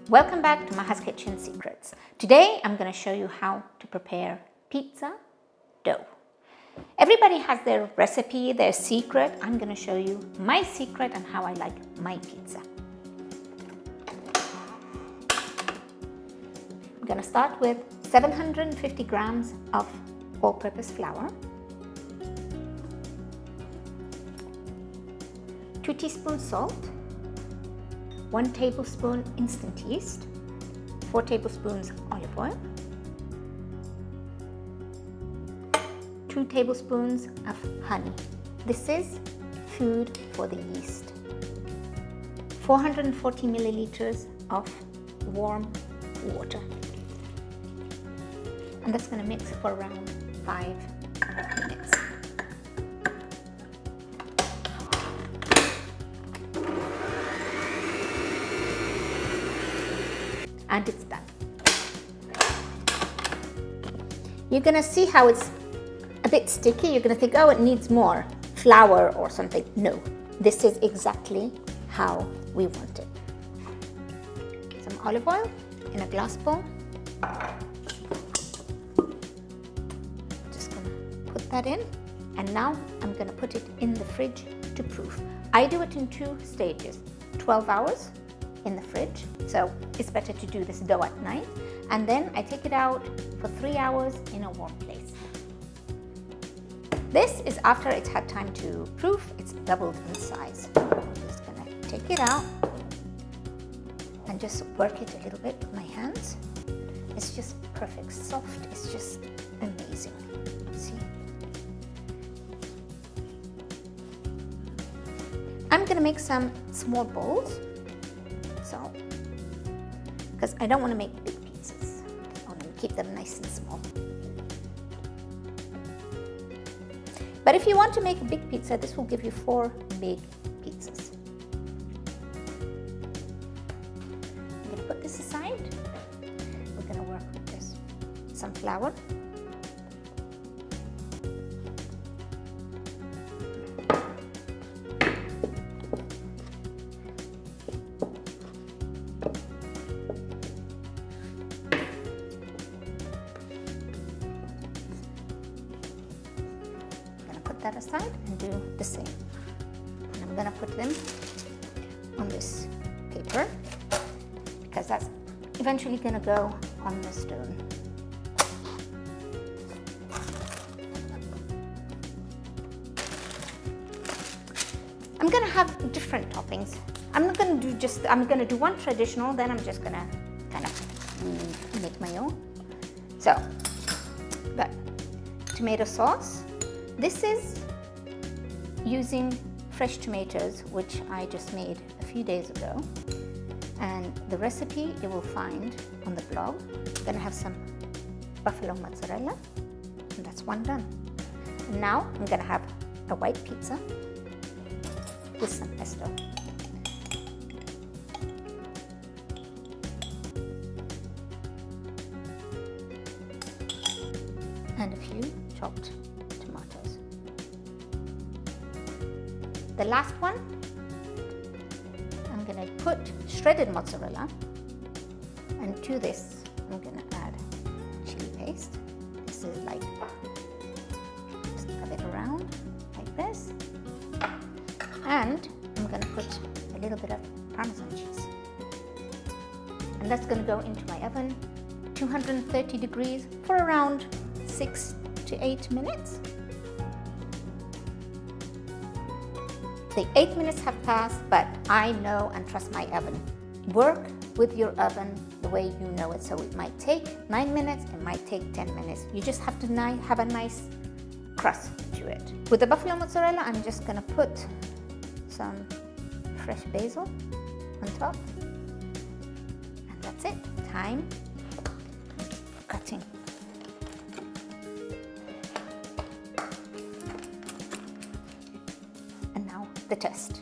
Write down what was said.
Welcome back to Maha's Kitchen Secrets. Today I'm going to show you how to prepare pizza dough. Everybody has their recipe, their secret. I'm going to show you my secret and how I like my pizza. I'm going to start with 750 grams of all-purpose flour, 2 teaspoons salt, 1 tablespoon instant yeast, 4 tablespoons olive oil, 2 tablespoons of honey. This is food for the yeast. 440 milliliters of warm water. And that's going to mix for around 5 minutes. And it's done. You're going to see how it's a bit sticky. You're going to think, oh, it needs more flour or something. No, this is exactly how we want it. Some olive oil in a glass bowl. Just going to put that in. And now I'm going to put it in the fridge to proof. I do it in 2 stages, 12 hours in the fridge, so it's better to do this dough at night, and then I take it out for 3 hours in a warm place. This is after it's had time to proof. It's doubled in size. I'm just gonna take it out and just work it a little bit with my hands. It's just perfect, soft. It's just amazing. See? I'm gonna make some small bowls. So, because I don't want to make big pizzas, I want to keep them nice and small. But if you want to make a big pizza, this will give you 4 big pizzas. I'm going to put this aside. We're going to work with this. Some flour. That aside and do the same. And I'm going to put them on this paper because that's eventually going to go on the stone. I'm going to have different toppings. I'm not going to do I'm going to do one traditional, then I'm just going to kind of make my own. So, but tomato sauce. This is using fresh tomatoes, which I just made a few days ago. And the recipe you will find on the blog. I'm gonna have some buffalo mozzarella, and that's one done. And now I'm gonna have a white pizza with some pesto. And a few chopped tomatoes. The last one, I'm going to put shredded mozzarella, and to this I'm going to add chili paste. This is like, just rub it around like this, and I'm going to put a little bit of Parmesan cheese, and that's going to go into my oven, 230 degrees for around 6 to 8 minutes. The 8 minutes have passed, but I know and trust my oven. Work with your oven the way you know it. So it might take 9 minutes, it might take 10 minutes. You just have to have a nice crust to it. With the buffalo mozzarella, I'm just gonna put some fresh basil on top. And that's it. Time for cutting. The test.